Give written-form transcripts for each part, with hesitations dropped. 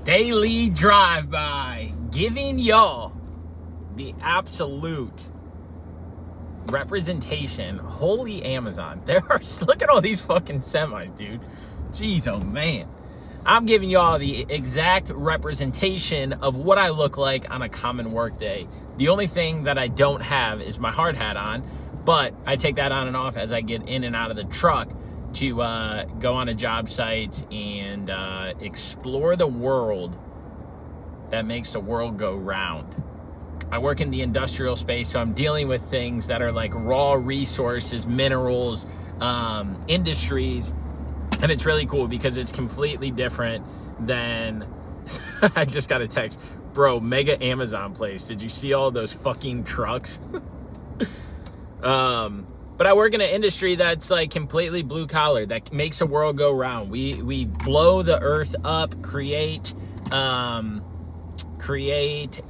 Daily drive-by, giving y'all the absolute representation. Holy Amazon. Look at all these fucking semis, dude. Jeez, oh man. I'm giving y'all the exact representation of what I look like on a common work day. The only thing that I don't have is my hard hat on, but I take that on and off as I get in and out of the truck to go on a job site and explore the world that makes the world go round. I work in the industrial space, so I'm dealing with things that are like raw resources, minerals, industries, and it's really cool because it's completely different than I just got a text, bro, mega Amazon place. Did you see all those fucking trucks? But I work in an industry that's like completely blue collar, that makes the world go round. We blow the earth up, create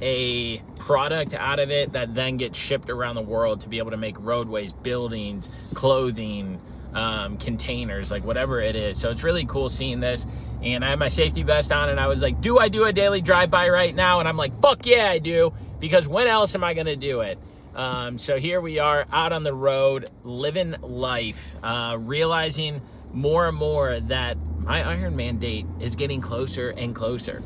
a product out of it that then gets shipped around the world to be able to make roadways, buildings, clothing, containers, like whatever it is. So it's really cool seeing this. And I have my safety vest on and I was like, do I do a daily drive-by right now? And I'm like, fuck yeah, I do. Because when else am I going to do it? So here we are out on the road, living life, realizing more and more that my Ironman date is getting closer and closer,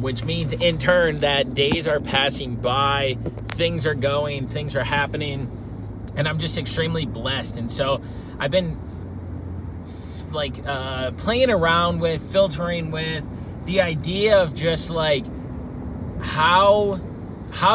which means in turn that days are passing by, things are going, things are happening, and I'm just extremely blessed. And so I've been like playing around with, filtering with the idea of just like how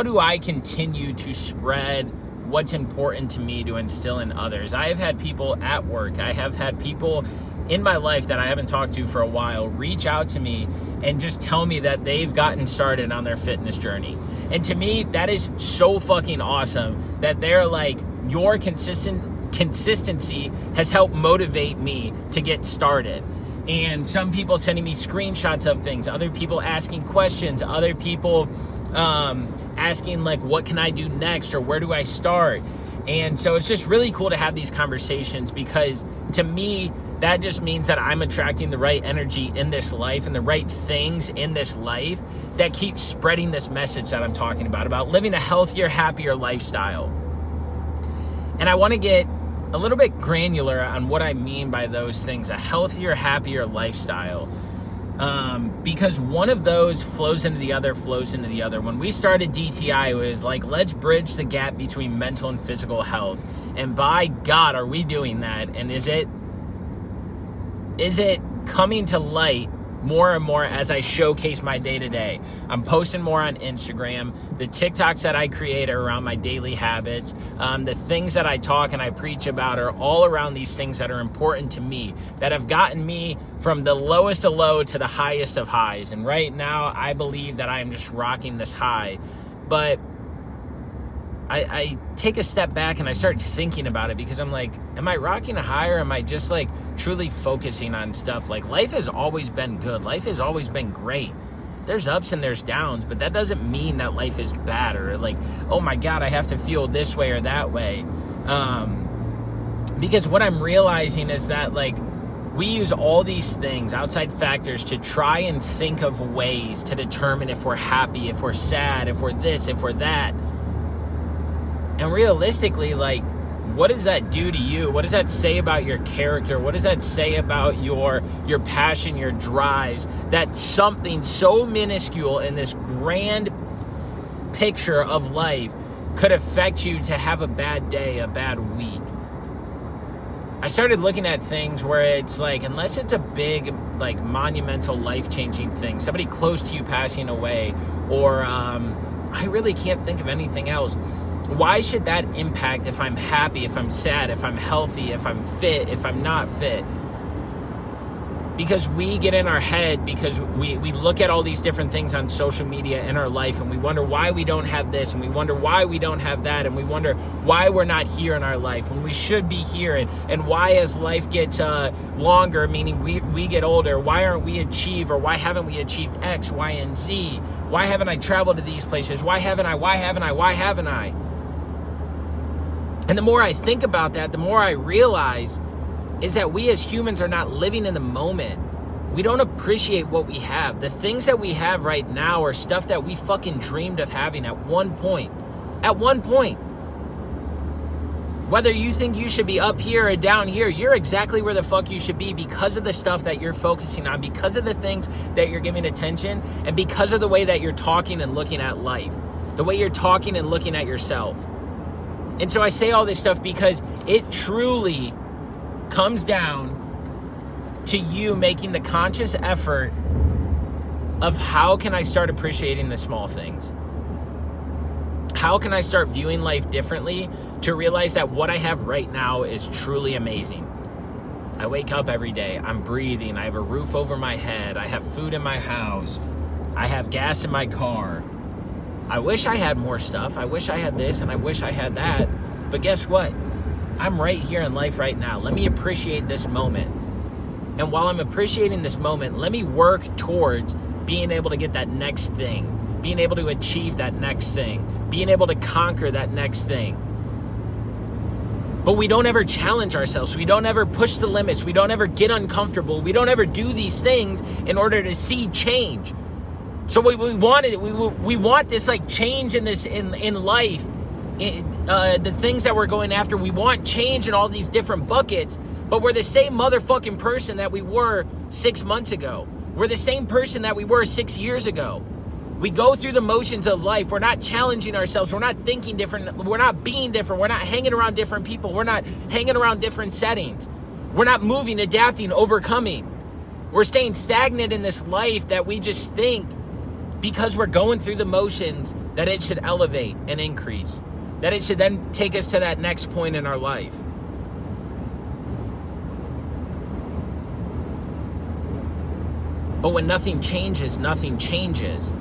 do I continue to spread what's important to me to instill in others? I have had people at work, I have had people in my life that I haven't talked to for a while reach out to me and just tell me that they've gotten started on their fitness journey. And to me, that is so fucking awesome that they're like, your consistency has helped motivate me to get started. And some people sending me screenshots of things, other people asking questions, other people asking like, what can I do next, or where do I start? And so it's just really cool to have these conversations, because to me, that just means that I'm attracting the right energy in this life and the right things in this life that keep spreading this message that I'm talking about living a healthier, happier lifestyle. And I want to get a little bit granular on what I mean by those things, a healthier, happier lifestyle. Because one of those flows into the other. When we started DTI, it was like, let's bridge the gap between mental and physical health. And by God, are we doing that? And is it coming to light more and more as I showcase my day-to-day? I'm posting more on Instagram. The TikToks that I create are around my daily habits. The things that I talk and I preach about are all around these things that are important to me, that have gotten me from the lowest of low to the highest of highs. And right now, I believe that I am just rocking this high. But I take a step back and I start thinking about it, because I'm like, am I rocking a high, or am I just like truly focusing on stuff? Like, life has always been good. Life has always been great. There's ups and there's downs, but that doesn't mean that life is bad, or like, oh my God, I have to feel this way or that way. Because what I'm realizing is that like, we use all these things, outside factors, to try and think of ways to determine if we're happy, if we're sad, if we're this, if we're that. And realistically, like, what does that do to you? What does that say about your character? What does that say about your passion, your drives? That something so minuscule in this grand picture of life could affect you to have a bad day, a bad week. I started looking at things where it's like, unless it's a big, like, monumental, life-changing thing, somebody close to you passing away, or I really can't think of anything else. Why should that impact if I'm happy, if I'm sad, if I'm healthy, if I'm fit, if I'm not fit? Because we get in our head, because we look at all these different things on social media in our life, and we wonder why we don't have this, and we wonder why we don't have that, and we wonder why we're not here in our life when we should be here, and why as life gets longer, meaning we get older, why aren't we achieved, or why haven't we achieved X, Y, and Z? Why haven't I traveled to these places? Why haven't I? And the more I think about that, the more I realize is that we as humans are not living in the moment. We don't appreciate what we have. The things that we have right now are stuff that we fucking dreamed of having at one point. At one point. Whether you think you should be up here or down here, you're exactly where the fuck you should be because of the stuff that you're focusing on, because of the things that you're giving attention, and because of the way that you're talking and looking at life, the way you're talking and looking at yourself. And so I say all this stuff because it truly comes down to you making the conscious effort of how can I start appreciating the small things? How can I start viewing life differently to realize that what I have right now is truly amazing? I wake up every day, I'm breathing, I have a roof over my head, I have food in my house, I have gas in my car. I wish I had more stuff, I wish I had this, and I wish I had that, but guess what? I'm right here in life right now. Let me appreciate this moment. And while I'm appreciating this moment, let me work towards being able to get that next thing, being able to achieve that next thing, being able to conquer that next thing. But we don't ever challenge ourselves. We don't ever push the limits. We don't ever get uncomfortable. We don't ever do these things in order to see change. So we want this like change in this in life, the things that we're going after. We want change in all these different buckets, but we're the same motherfucking person that we were 6 months ago. We're the same person that we were 6 years ago. We go through the motions of life. We're not challenging ourselves. We're not thinking different. We're not being different. We're not hanging around different people. We're not hanging around different settings. We're not moving, adapting, overcoming. We're staying stagnant in this life that we just think because we're going through the motions that it should elevate and increase, that it should then take us to that next point in our life. But when nothing changes, nothing changes.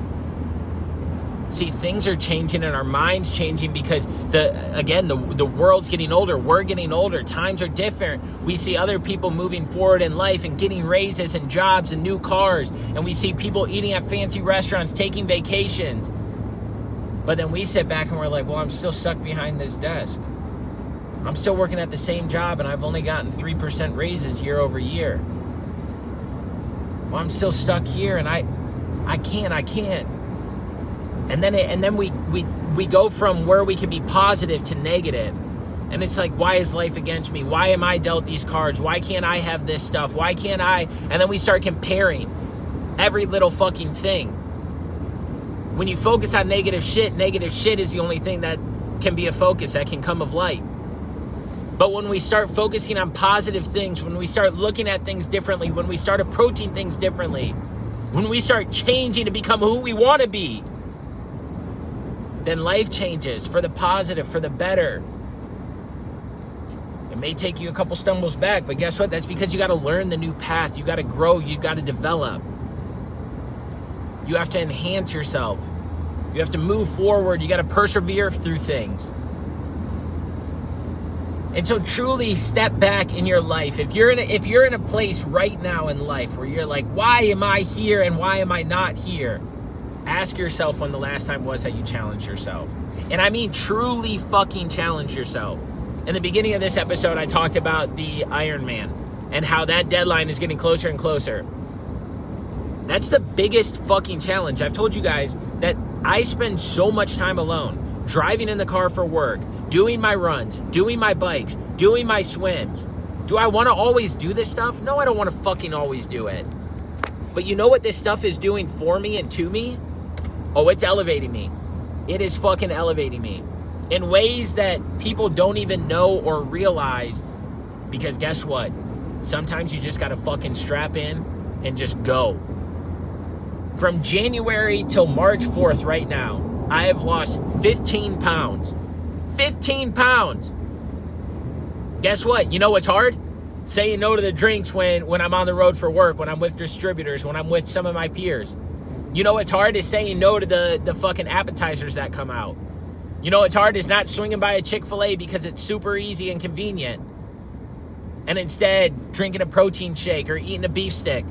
See, things are changing and our mind's changing because the world's getting older. We're getting older. Times are different. We see other people moving forward in life and getting raises and jobs and new cars. And we see people eating at fancy restaurants, taking vacations. But then we sit back and we're like, well, I'm still stuck behind this desk. I'm still working at the same job and I've only gotten 3% raises year over year. Well, I'm still stuck here and I can't. And then we go from where we can be positive to negative. And it's like, why is life against me? Why am I dealt these cards? Why can't I have this stuff? Why can't I? And then we start comparing every little fucking thing. When you focus on negative shit is the only thing that can be a focus, that can come of light. But when we start focusing on positive things, when we start looking at things differently, when we start approaching things differently, when we start changing to become who we want to be, then life changes for the positive, for the better. It may take you a couple stumbles back, but guess what? That's because you got to learn the new path. You got to grow. You got to develop. You have to enhance yourself. You have to move forward. You got to persevere through things. And so truly step back in your life. If you're in a place right now in life where you're like, why am I here and why am I not here? Ask yourself when the last time was that you challenged yourself. And I mean truly fucking challenge yourself. In the beginning of this episode, I talked about the Ironman and how that deadline is getting closer and closer. That's the biggest fucking challenge. I've told you guys that I spend so much time alone, driving in the car for work, doing my runs, doing my bikes, doing my swims. Do I want to always do this stuff? No, I don't want to fucking always do it. But you know what this stuff is doing for me and to me? Oh, it's elevating me. It is fucking elevating me in ways that people don't even know or realize, because guess what? Sometimes you just got to fucking strap in and just go. From January till March 4th right now, I have lost 15 pounds. 15 pounds. Guess what? You know what's hard? Saying no to the drinks when I'm on the road for work, when I'm with distributors, when I'm with some of my peers. You know what's hard is saying no to the fucking appetizers that come out. You know what's hard is not swinging by a Chick-fil-A because it's super easy and convenient. And instead, drinking a protein shake or eating a beef stick.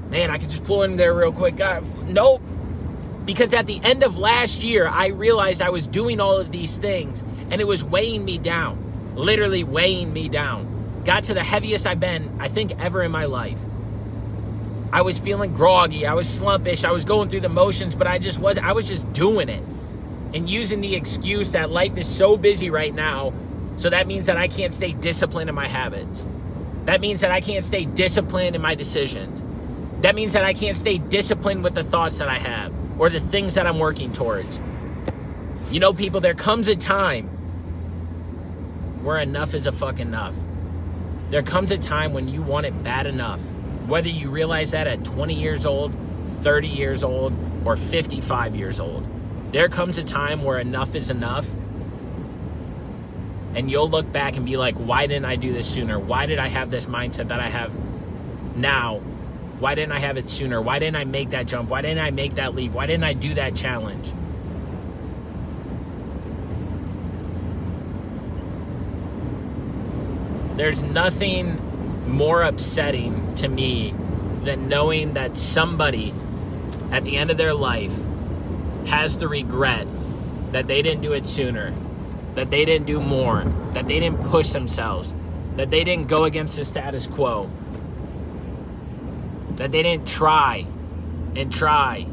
Man, I could just pull in there real quick. God, nope. Because at the end of last year, I realized I was doing all of these things and it was weighing me down. Literally weighing me down. Got to the heaviest I've been, I think, ever in my life. I was feeling groggy. I was slumpish. I was going through the motions, but I was just doing it and using the excuse that life is so busy right now. So that means that I can't stay disciplined in my habits. That means that I can't stay disciplined in my decisions. That means that I can't stay disciplined with the thoughts that I have or the things that I'm working towards. You know, people, there comes a time where enough is a fuck enough. There comes a time when you want it bad enough. Whether you realize that at 20 years old, 30 years old, or 55 years old, there comes a time where enough is enough. And you'll look back and be like, why didn't I do this sooner? Why did I have this mindset that I have now? Why didn't I have it sooner? Why didn't I make that jump? Why didn't I make that leap? Why didn't I do that challenge? There's nothing more upsetting to me than knowing that somebody at the end of their life has the regret that they didn't do it sooner, that they didn't do more, that they didn't push themselves, that they didn't go against the status quo, that they didn't try and try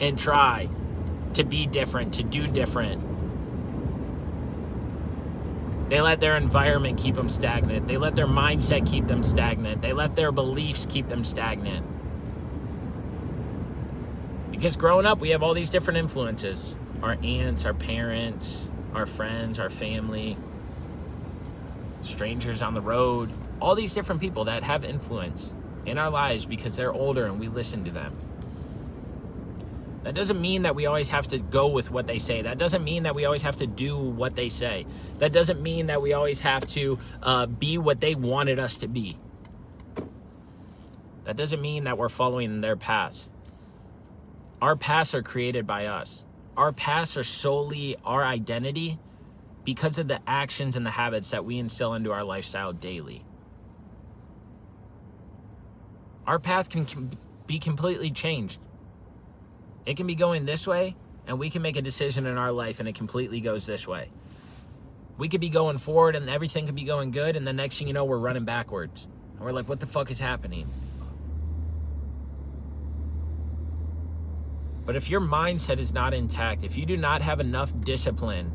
and try to be different, to do different. They let their environment keep them stagnant. They let their mindset keep them stagnant. They let their beliefs keep them stagnant. Because growing up, we have all these different influences. Our aunts, our parents, our friends, our family, strangers on the road, all these different people that have influence in our lives because they're older and we listen to them. That doesn't mean that we always have to go with what they say. That doesn't mean that we always have to do what they say. That doesn't mean that we always have to be what they wanted us to be. That doesn't mean that we're following their paths. Our paths are created by us. Our paths are solely our identity because of the actions and the habits that we instill into our lifestyle daily. Our path can be completely changed. It can be going this way, and we can make a decision in our life, and it completely goes this way. We could be going forward, and everything could be going good, and the next thing you know, we're running backwards. And we're like, what the fuck is happening? But if your mindset is not intact, if you do not have enough discipline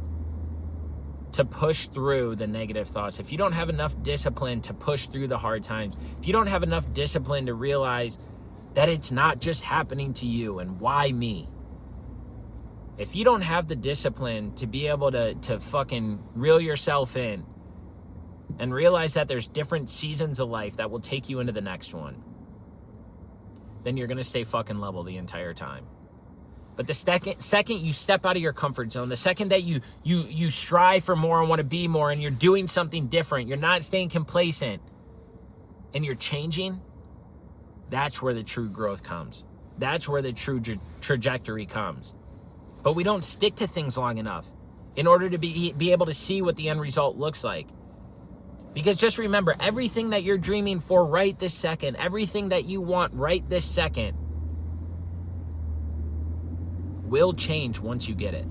to push through the negative thoughts, if you don't have enough discipline to push through the hard times, if you don't have enough discipline to realize that it's not just happening to you and why me, if you don't have the discipline to be able to fucking reel yourself in and realize that there's different seasons of life that will take you into the next one, then you're going to stay fucking level the entire time. But the second you step out of your comfort zone, the second that you strive for more and want to be more and you're doing something different, you're not staying complacent and you're changing, that's where the true growth comes. That's where the true trajectory comes. But we don't stick to things long enough in order to be able to see what the end result looks like. Because just remember, everything that you're dreaming for right this second, everything that you want right this second, will change once you get it.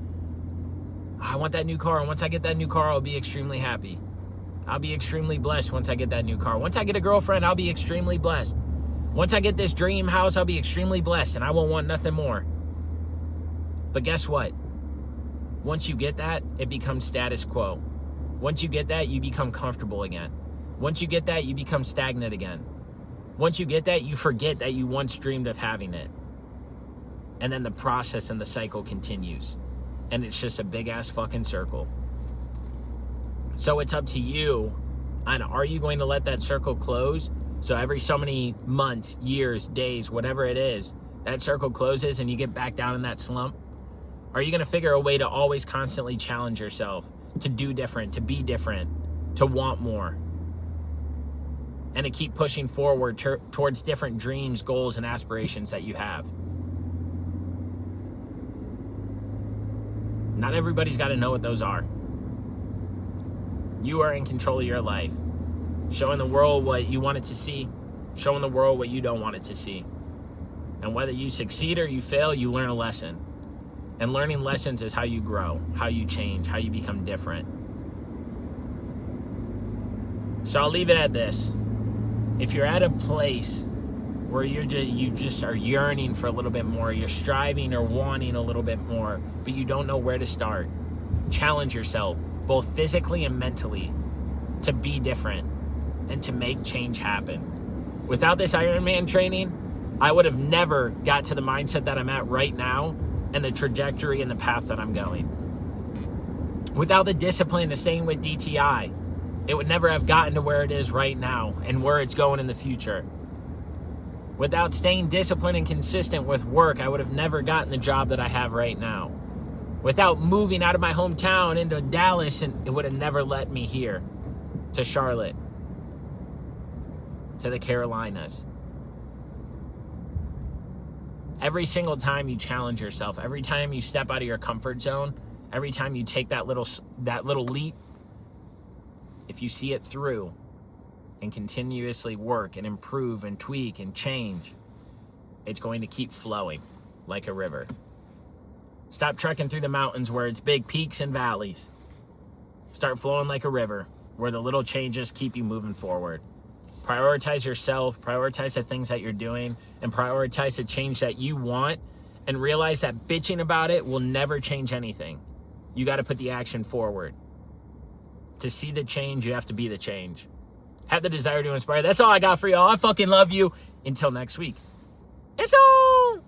I want that new car, and once I get that new car, I'll be extremely happy. I'll be extremely blessed once I get that new car. Once I get a girlfriend, I'll be extremely blessed. Once I get this dream house, I'll be extremely blessed, and I won't want nothing more. But guess what? Once you get that, it becomes status quo. Once you get that, you become comfortable again. Once you get that, you become stagnant again. Once you get that, you forget that you once dreamed of having it. And then the process and the cycle continues. And it's just a big-ass fucking circle. So it's up to you. And are you going to let that circle close? So every so many months, years, days, whatever it is, that circle closes and you get back down in that slump? Are you going to figure a way to always constantly challenge yourself, to do different, to be different, to want more, and to keep pushing forward towards different dreams, goals, and aspirations that you have? Not everybody's got to know what those are. You are in control of your life. Showing the world what you want it to see. Showing the world what you don't want it to see. And whether you succeed or you fail, you learn a lesson. And learning lessons is how you grow, how you change, how you become different. So I'll leave it at this. If you're at a place where you just are yearning for a little bit more. You're striving or wanting a little bit more, but you don't know where to start. Challenge yourself, both physically and mentally, to be different and to make change happen. Without this Ironman training, I would have never got to the mindset that I'm at right now and the trajectory and the path that I'm going. Without the discipline of staying with DTI, it would never have gotten to where it is right now and where it's going in the future. Without staying disciplined and consistent with work, I would have never gotten the job that I have right now. Without moving out of my hometown into Dallas, and it would have never led me here to Charlotte, to the Carolinas. Every single time you challenge yourself, every time you step out of your comfort zone, every time you take that little leap, if you see it through and continuously work and improve and tweak and change, it's going to keep flowing like a river. Stop trekking through the mountains where it's big peaks and valleys. Start flowing like a river where the little changes keep you moving forward. Prioritize yourself, prioritize the things that you're doing, and prioritize the change that you want, and realize that bitching about it will never change anything. You got to put the action forward. To see the change, you have to be the change. Have the desire to inspire. That's all I got for y'all. I fucking love you. Until next week. It's on.